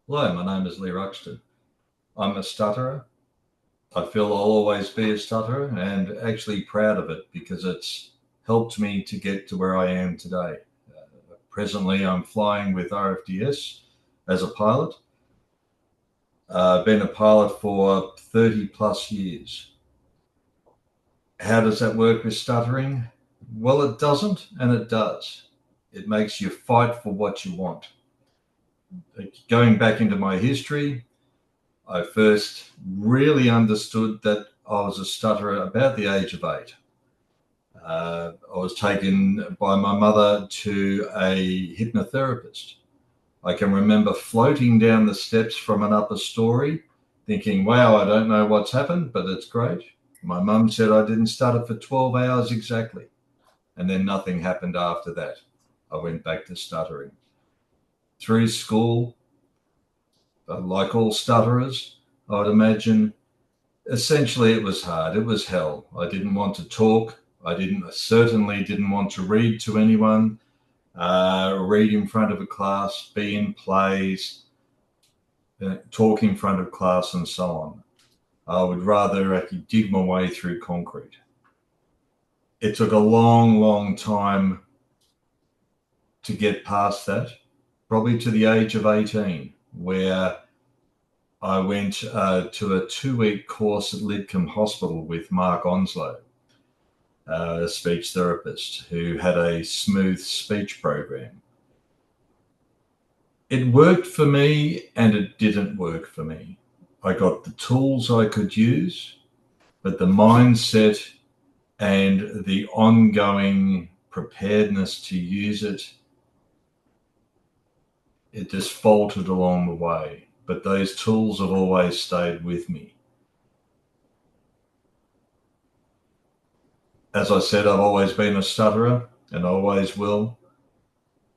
Hello, my name is Leigh Ruxton. I'm a stutterer. I feel I'll always be a stutterer and actually proud of it because it's helped me to get to where I am today. Presently, I'm flying with RFDS as a pilot. I've been a pilot for 30 plus years. How does that work with stuttering? Well, it doesn't, and it does. It makes you fight for what you want. Going back into my history, I first really understood that I was a stutterer about the age of 8. I was taken by my mother to a hypnotherapist. I can remember floating down the steps from an upper story thinking, wow, I don't know what's happened, but it's great. My mum said I didn't stutter for 12 hours exactly. And then nothing happened after that. I went back to stuttering. Through school, like all stutterers, I would imagine, essentially it was hard. It was hell. I didn't want to talk. I certainly didn't want to read to anyone, read in front of a class, be in plays, talk in front of class, and so on. I would rather actually dig my way through concrete. It took a long, long time to get past that, probably to the age of 18, where I went to a 2-week course at Lidcombe Hospital with Mark Onslow, a speech therapist who had a smooth speech program. It worked for me and it didn't work for me. I got the tools I could use, but the mindset and the ongoing preparedness to use it just faltered along the way. But those tools have always stayed with me. As I said, I've always been a stutterer and always will.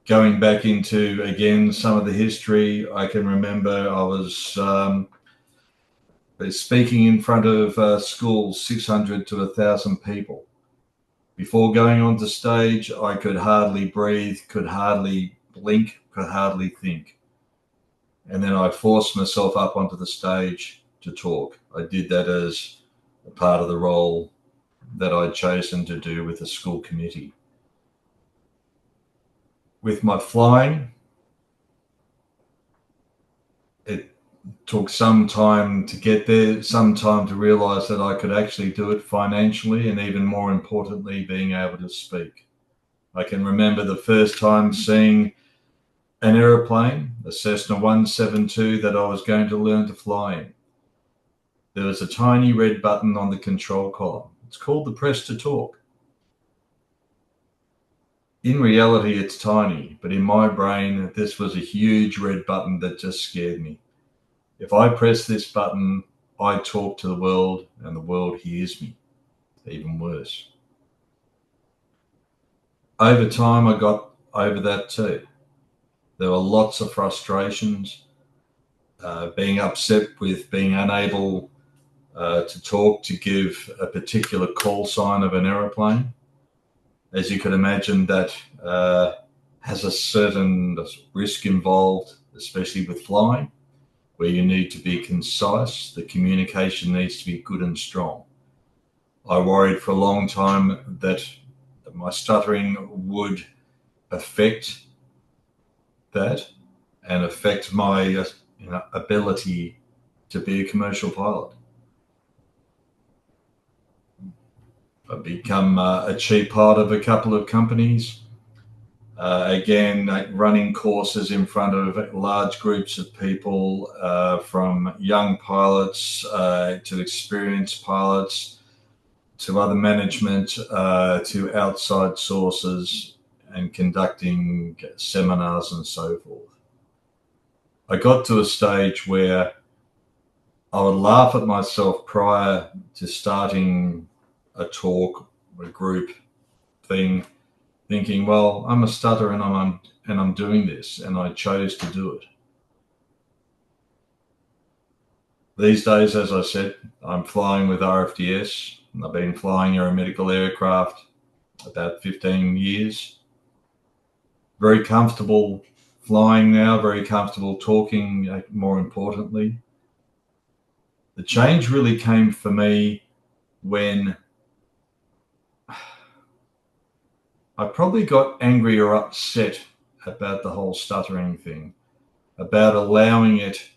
Going back into, again, some of the history, I can remember I was speaking in front of schools, 600 to 1,000 people. Before going onto stage, I could hardly breathe, could hardly blink, could hardly think. And then I forced myself up onto the stage to talk. I did that as a part of the role that I'd chosen to do with the school committee. With my flying, it took some time to get there, some time to realize that I could actually do it financially, and even more importantly, being able to speak. I can remember the first time seeing an aeroplane, a Cessna 172, that I was going to learn to fly in. There was a tiny red button on the control column. It's called the press to talk. In reality, it's tiny, but in my brain, this was a huge red button that just scared me. If I press this button, I talk to the world and the world hears me. Even worse. Over time, I got over that too. There were lots of frustrations, being upset with being unable to talk, to give a particular call sign of an aeroplane. As you could imagine, that has a certain risk involved, especially with flying, where you need to be concise. The communication needs to be good and strong. I worried for a long time that my stuttering would affect that and affect my ability to be a commercial pilot. I've become a chief pilot of a couple of companies. Again, running courses in front of large groups of people, from young pilots to experienced pilots, to other management, to outside sources, and conducting seminars and so forth. I got to a stage where I would laugh at myself prior to starting a talk, a group thing, thinking, well, I'm a stutterer and I'm doing this, and I chose to do it. These days, as I said, I'm flying with RFDS. I've been flying aeromedical aircraft about 15 years. Very comfortable flying now, very comfortable talking, more importantly. The change really came for me when I probably got angry or upset about the whole stuttering thing, about allowing it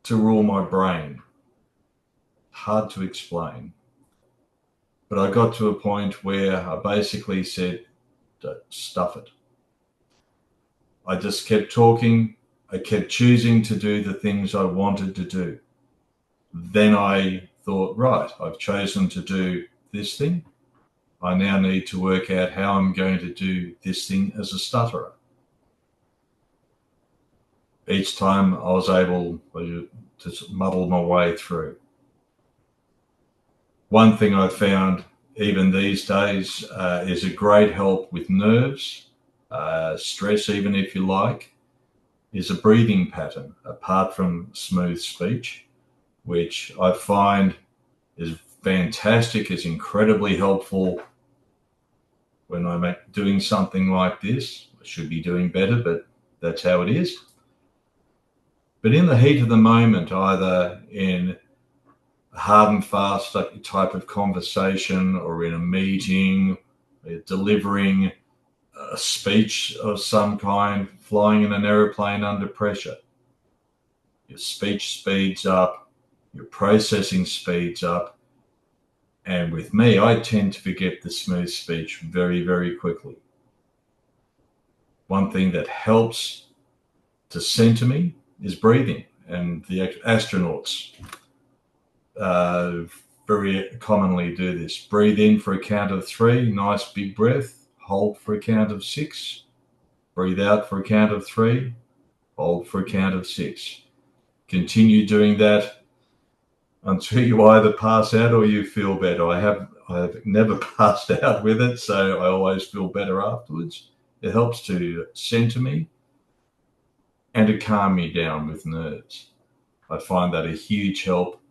to rule my brain. Hard to explain. But I got to a point where I basically said, stuff it. I just kept talking. I kept choosing to do the things I wanted to do. Then I thought, right, I've chosen to do this thing. I now need to work out how I'm going to do this thing as a stutterer. Each time I was able to muddle my way through. One thing I found, even these days, is a great help with nerves, stress, even if you like, is a breathing pattern, apart from smooth speech, which I find is fantastic, is incredibly helpful when I'm doing something like this. I should be doing better, but that's how it is. But in the heat of the moment, either in a hard and fast type of conversation or in a meeting, delivering a speech of some kind, flying in an aeroplane under pressure, your speech speeds up, your processing speeds up. And with me, I tend to forget the smooth speech very, very quickly. One thing that helps to center me is breathing. And the astronauts very commonly do this. Breathe in for a count of 3, nice big breath. Hold for a count of 6. Breathe out for a count of 3. Hold for a count of 6. Continue doing that until you either pass out or you feel better. I have never passed out with it, so I always feel better afterwards. It helps to center me and to calm me down with nerves. I find that a huge help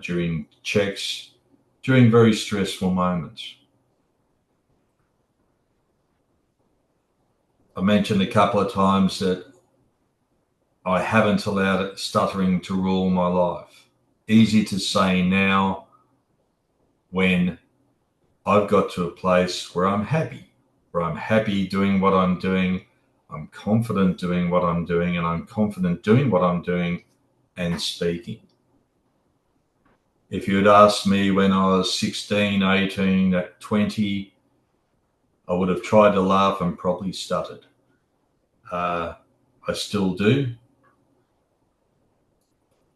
during checks, during very stressful moments. I mentioned a couple of times that I haven't allowed stuttering to rule my life. Easy to say now when I've got to a place where I'm happy doing what I'm doing, I'm confident doing what I'm doing, and I'm confident doing what I'm doing and speaking. If you had asked me when I was 16, 18, 20, I would have tried to laugh and probably stuttered. I still do,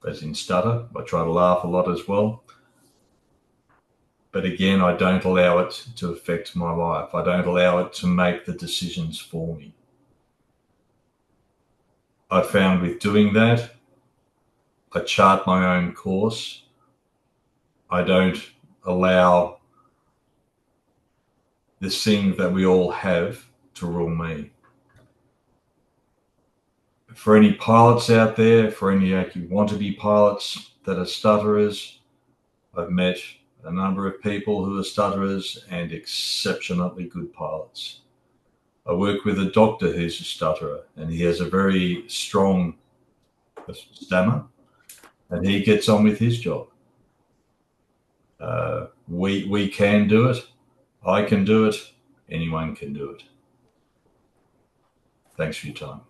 as in stutter. I try to laugh a lot as well. But again, I don't allow it to affect my life. I don't allow it to make the decisions for me. I found with doing that, I chart my own course. I don't allow this thing that we all have to rule me. For any pilots out there, for any want-to-be pilots that are stutterers, I've met a number of people who are stutterers and exceptionally good pilots. I work with a doctor who's a stutterer, and he has a very strong stammer, and he gets on with his job. We can do it. I can do it. Anyone can do it. Thanks for your time.